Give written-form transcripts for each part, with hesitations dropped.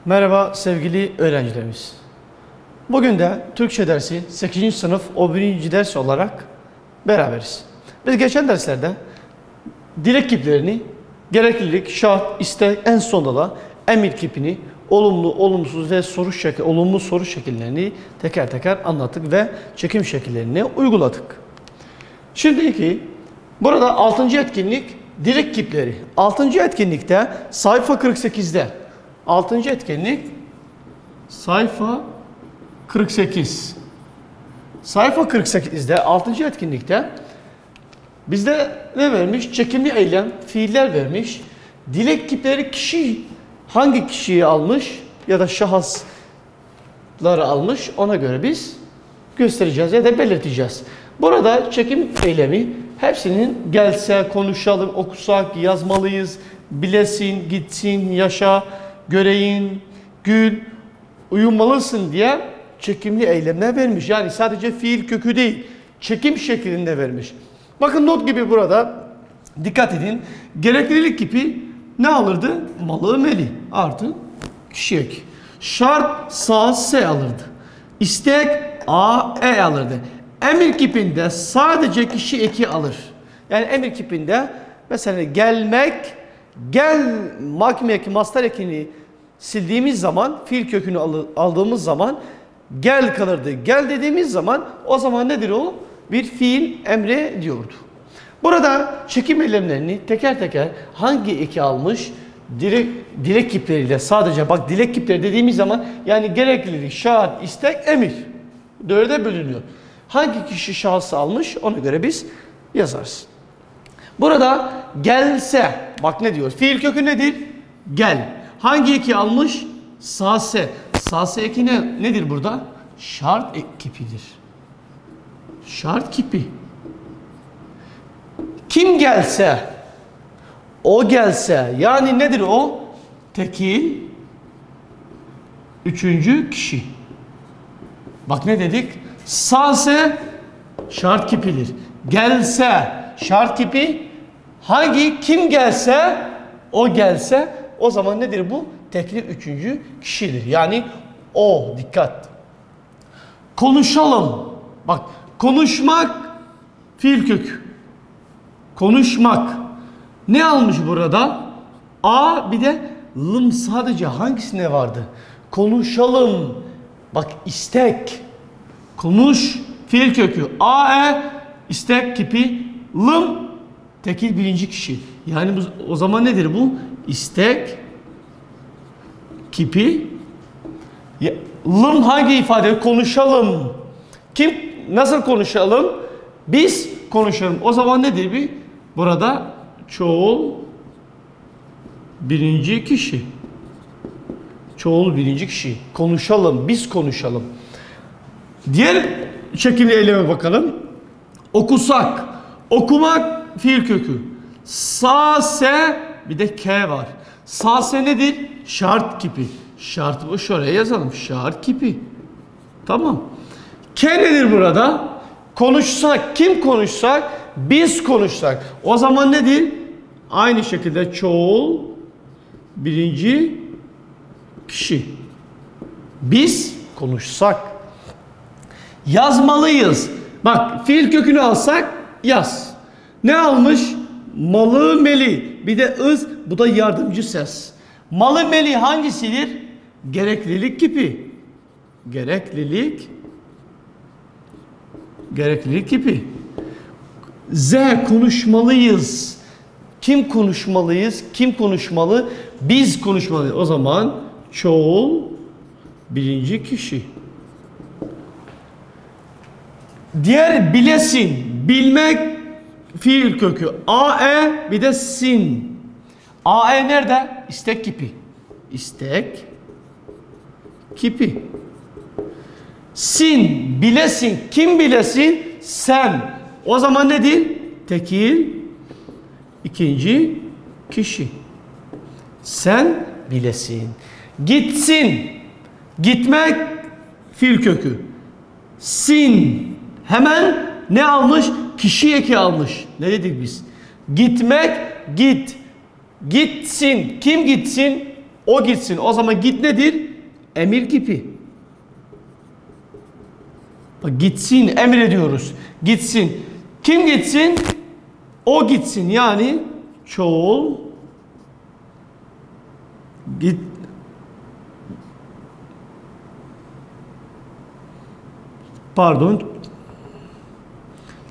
Merhaba sevgili öğrencilerimiz. Bugün de Türkçe dersi 8. sınıf 11. ders olarak beraberiz. Biz geçen derslerde dilek kiplerini, gereklilik, şart, istek, en sonunda da emir kipini, olumlu, olumsuz ve olumlu soru şekillerini teker teker anlattık ve çekim şekillerini uyguladık. Şimdiki burada 6. etkinlik dilek kipleri. 6. etkinlikte sayfa 48'de 6. etkinlik sayfa 48. Sayfa 48'de 6. etkinlikte bizde ne vermiş? Çekimli eylem, fiiller vermiş. Dilek kipleri kişi hangi kişiyi almış ya da şahısları almış, ona göre biz göstereceğiz ya da belirteceğiz. Burada çekim eylemi hepsinin gelse, konuşalım, okusak, yazmalıyız, bilesin, gitsin, yaşa, göreyin, gül, uyumalısın diye çekimli eylemler vermiş. Yani sadece fiil kökü değil, çekim şeklinde vermiş. Bakın not gibi burada dikkat edin. Gereklilik kipi ne alırdı? Malı meli artı kişi eki. Şart sa se alırdı. İstek a e alırdı. Emir kipinde sadece kişi eki alır. Yani emir kipinde mesela gelmek, gel makime mastar ekini sildiğimiz zaman, fiil kökünü aldığımız zaman gel kalırdı. Gel dediğimiz zaman o zaman nedir o? Bir fiil emre diyordu. Burada çekim eylemlerini teker teker hangi eki almış? Dilek kipleriyle sadece bak dilek kipleri dediğimiz zaman yani gereklilik, şart, istek, emir. Dörde bölünüyor. Hangi kişi şahsı almış ona göre biz yazarız. Burada gelse bak ne diyor? Fiil kökü nedir? Gel. Hangi eki almış? Sase. Sase eki nedir burada? Şart kipidir. Şart kipi. Kim gelse, o gelse, yani nedir o? Tekil, üçüncü kişi. Bak ne dedik? Sase şart kipidir. Gelse şart kipi. Kim gelse, o gelse, o zaman nedir bu? Tekil üçüncü kişidir. Yani o, dikkat. Konuşalım. Bak konuşmak fiil kökü. Konuşmak. Ne almış burada? A bir de lım sadece hangisine vardı? Konuşalım. Bak istek. Konuş fiil kökü. A e istek kipi. Lım tekil birinci kişi. Yani o zaman nedir bu? İstek kipi. Lım hangi ifade? Konuşalım. Nasıl konuşalım? Biz konuşalım. O zaman nedir bir? Burada çoğul birinci kişi. Çoğul birinci kişi. Konuşalım. Biz konuşalım. Diğer çekimli eyleme bakalım. Okusak. Okumak fiil kökü. Sa se bir de k var. Sa se nedir? Şart kipi. Şart bu şuraya yazalım. Şart kipi. Tamam. K nedir burada? Konuşsak. Kim konuşsak? Biz konuşsak. O zaman nedir? Aynı şekilde çoğul birinci kişi. Biz konuşsak. Yazmalıyız. Bak fiil kökünü alsak yaz. Ne almış? Malı meli. Bir de ız. Bu da yardımcı ses. Malı meli hangisidir? Gereklilik kipi. Gereklilik kipi. Z konuşmalıyız. Kim konuşmalıyız? Kim konuşmalı? Biz konuşmalıyız. O zaman çoğul birinci kişi. Diğer bilesin. Bilmek fiil kökü. A e bir de sin. A e nerede? İstek kipi. İstek kipi. Sin bilesin. Kim bilesin? Sen. O zaman nedir? Tekil ikinci kişi. Sen bilesin. Gitsin. Gitmek fiil kökü. Sin. Hemen ne almış? Kişi eki almış. Ne dedik biz? Gitmek git. Gitsin. Kim gitsin? O gitsin. O zaman git nedir? Emir kipi. Bak gitsin emrediyoruz. Gitsin. Kim gitsin? O gitsin. Yani çoğul git. Pardon.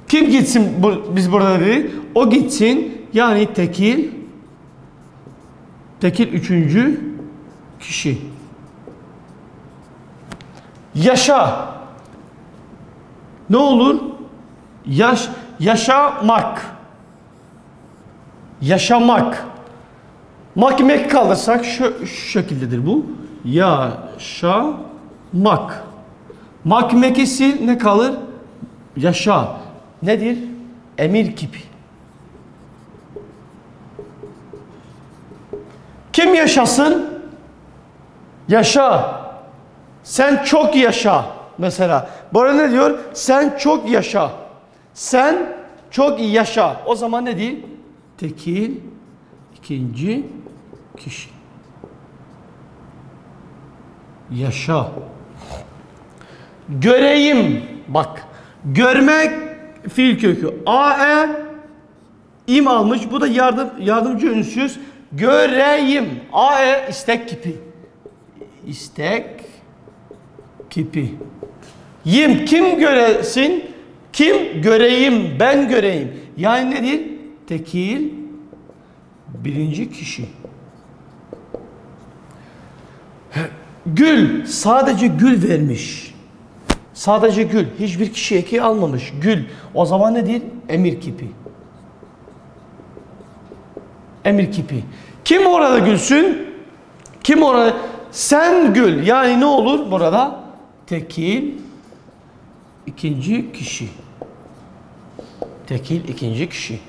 Kim gitsin? Biz burada dedik. O gitsin. Yani tekil üçüncü kişi. Yaşa. Ne olur? Yaşamak. Yaşamak. Mek kalırsak şu şekildedir bu. Yaşamak. Mekisi ne kalır? Yaşa. Nedir? Emir kipi. Kim yaşasın? Yaşa. Sen çok yaşa. Mesela. Bu arada ne diyor? Sen çok yaşa. Sen çok yaşa. O zaman ne değil? Tekil ikinci kişi. Yaşa. Göreyim. Bak. Görmek fiil kökü. im almış. Bu da yardımcı ünsüz. Göreyim. istek kipi. İstek kipi. Kim göresin? Kim göreyim? Ben göreyim. Yani nedir? Tekil birinci kişi. Gül. Sadece gül vermiş. Sadece gül. Hiçbir kişi eki almamış. Gül. O zaman nedir? Emir kipi. Emir kipi. Kim orada gülsün? Kim orada? Sen gül. Yani ne olur burada? Tekil ikinci kişi. Tekil ikinci kişi.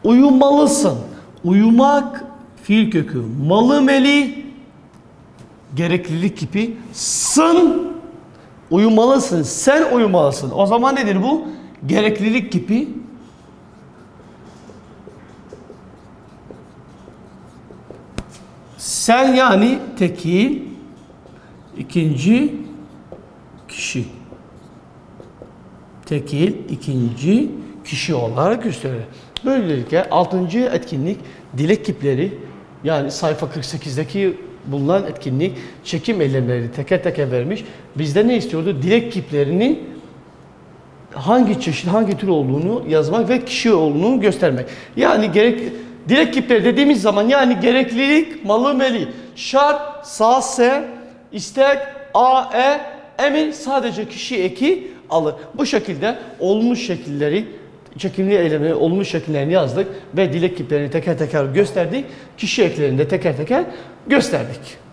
Uyumalısın. Uyumak fiil kökü. Malı meli gereklilik kipi. Sın. Uyumalısın. Sen uyumalısın. O zaman nedir bu? Gereklilik kipi. Sen yani tekil ikinci kişi. Tekil ikinci kişi olarak gösterilir. Böylelikle 6. etkinlik dilek kipleri, yani sayfa 48'deki bulunan etkinlik çekim eylemleri teker teker vermiş. Bizde ne istiyordu? Dilek kiplerini hangi çeşit, hangi tür olduğunu yazmak ve kişi olduğunu göstermek. Yani dilek kipleri dediğimiz zaman yani gereklilik, malı meli, şart, se, istek, emir sadece kişi eki alır. Bu şekilde olmuş şekilleri, çekimli eylemleri, olmuş şekillerini yazdık ve dilek kiplerini teker teker gösterdik. Kişi eklerini de teker teker gösterdik.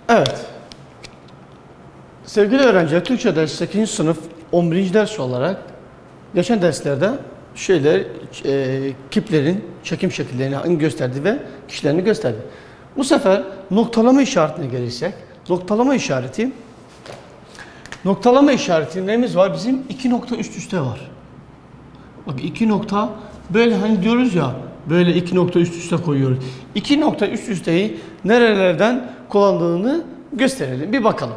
Evet. Sevgili öğrenciler, Türkçe dersi 8. sınıf 11. ders olarak geçen derslerde kiplerin çekim şekillerini gösterdi ve kişilerini gösterdi. Bu sefer noktalama işaretine gelirsek, noktalama işareti neyimiz var? Bizim 2 nokta üst üste var. Bak 2 nokta böyle hani diyoruz ya, böyle 2 nokta üst üste koyuyoruz. 2 nokta üst üsteyi nerelerden kullandığını gösterelim. Bir bakalım.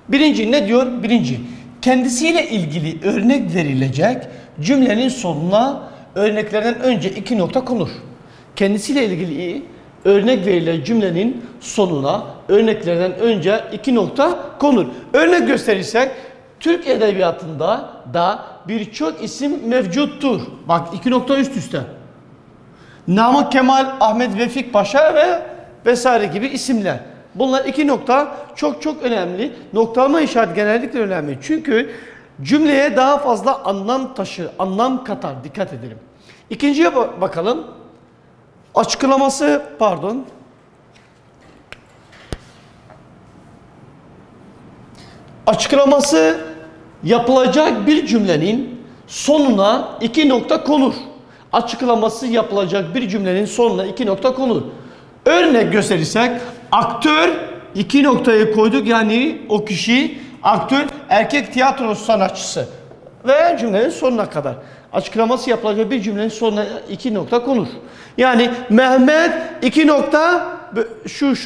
Birinci ne diyor? Birinci, kendisiyle ilgili örnek verilecek cümlenin sonuna örneklerden önce 2 nokta konur. Kendisiyle ilgili örnek verilen cümlenin sonuna örneklerden önce 2 nokta konur. Örnek gösterirsek, Türk edebiyatında da birçok isim mevcuttur. Bak 2 nokta üst üste. Namık Kemal, Ahmet Vefik Paşa ve vesaire gibi isimler. Bunlar 2 nokta çok önemli. Noktalama işareti genellikle önemli. Çünkü cümleye daha fazla anlam taşır, anlam katar. Dikkat edelim. İkinciye bakalım. Açıklaması yapılacak bir cümlenin sonuna 2 nokta konur. Açıklaması yapılacak bir cümlenin sonuna 2 nokta konur. Örnek gösterirsek, aktör 2 noktayı koyduk, yani o kişi aktör, erkek tiyatro sanatçısı ve cümlenin sonuna kadar. Açıklaması yapılacak bir cümlenin sonuna 2 nokta konur. Yani Mehmet 2 nokta şu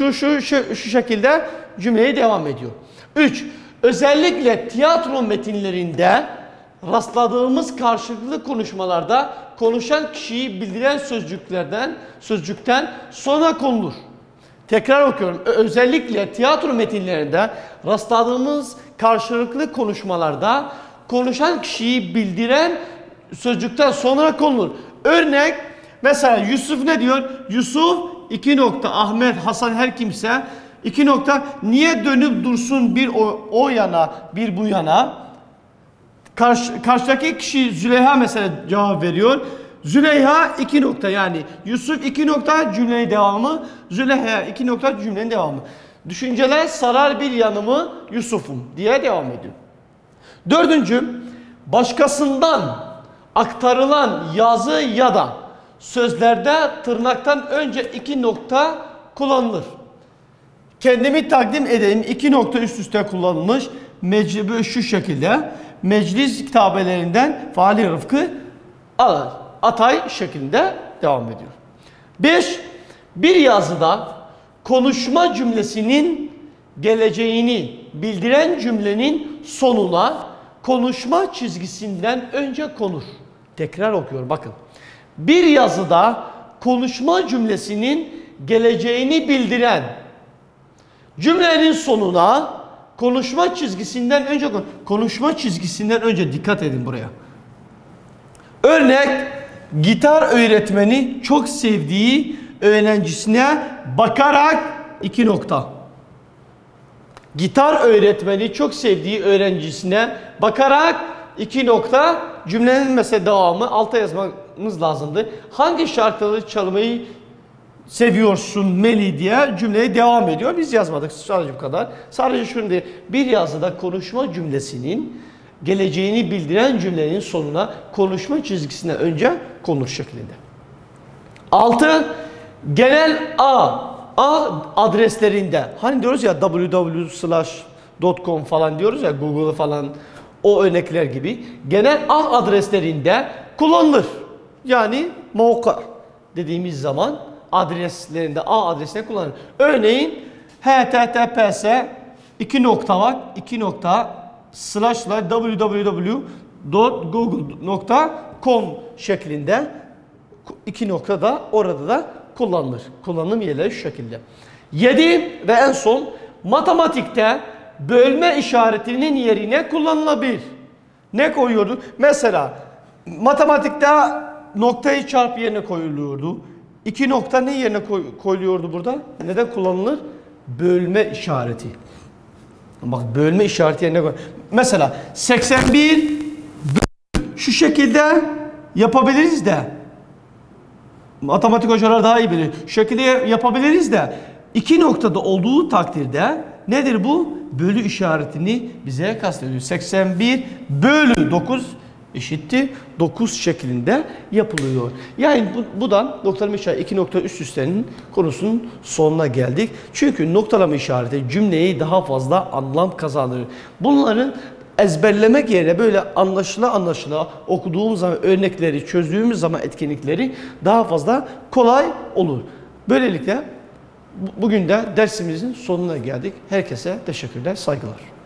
şekilde cümleye devam ediyor. 3. Özellikle tiyatro metinlerinde rastladığımız karşılıklı konuşmalarda konuşan kişiyi bildiren sözcükten sonra konulur. Tekrar okuyorum. Özellikle tiyatro metinlerinde rastladığımız karşılıklı konuşmalarda konuşan kişiyi bildiren sözcükten sonra konulur. Örnek, mesela Yusuf ne diyor? Yusuf 2 nokta Ahmet, Hasan, her kimse 2 nokta niye dönüp dursun bir o yana bir bu yana. Karşıdaki kişi Züleyha mesela cevap veriyor. Züleyha 2 nokta, yani Yusuf 2 nokta cümlenin devamı, Züleyha 2 nokta cümlenin devamı. Düşünceler sarar bir yanımı Yusuf'um diye devam ediyor. 4. Başkasından aktarılan yazı ya da sözlerde tırnaktan önce 2 nokta kullanılır. Kendimi takdim edeyim, 2 nokta üst üste kullanılmış. Şu şekilde meclis kitabelerinden Fahri Rıfkı Atay şeklinde devam ediyor. 5. Bir yazıda konuşma cümlesinin geleceğini bildiren cümlenin sonuna konuşma çizgisinden önce konur. Tekrar okuyorum, bakın. Bir yazıda konuşma cümlesinin geleceğini bildiren cümlenin sonuna konuşma çizgisinden önce konur. Konuşma çizgisinden önce, dikkat edin buraya. Örnek, gitar öğretmeni çok sevdiği öğrencisine bakarak 2 nokta. Gitar öğretmeni çok sevdiği öğrencisine bakarak 2 nokta, cümlenin mesela devamı alta yazmamız lazımdı. Hangi şarkıları çalmayı seviyorsun Meli diye cümleye devam ediyor. Biz yazmadık sadece bu kadar. Sadece şunu diye, bir yazıda konuşma cümlesinin geleceğini bildiren cümlenin sonuna konuşma çizgisine önce konur şeklinde. 6. Genel ağ adreslerinde, hani diyoruz ya www.com falan diyoruz ya, Google falan, o örnekler gibi genel ağ adreslerinde kullanılır. Yani mevka dediğimiz zaman adreslerinde, ağ adresine kullanılır. Örneğin https 2 nokta var, 2 nokta www.google.com şeklinde 2 nokta da orada da kullanılır. Kullanım yerleri şu şekilde. 7 ve en son, matematikte bölme işaretinin yerine kullanılabilir. Ne koyuyordu? Mesela matematikte noktayı çarpı yerine koyuluyordu. 2 nokta ne yerine koyuluyordu burada? Neden kullanılır? Bölme işareti. Bak, bölme işareti yerine koy. Mesela 81 şu şekilde yapabiliriz de, matematik hocalar daha iyi bilir. Şu şekilde yapabiliriz de 2 noktada olduğu takdirde nedir bu? Bölü işaretini bize kastediyor. 81 bölü 9 eşittir 9 şeklinde yapılıyor. Yani buradan noktalama işareti 2 nokta üst üstenin konusunun sonuna geldik. Çünkü noktalama işareti cümleyi daha fazla anlam kazandırır. Bunların ezberlemek yerine böyle anlaşıla okuduğumuz zaman örnekleri, çözdüğümüz zaman etkinlikleri daha fazla kolay olur. Böylelikle bugün de dersimizin sonuna geldik. Herkese teşekkürler, saygılar.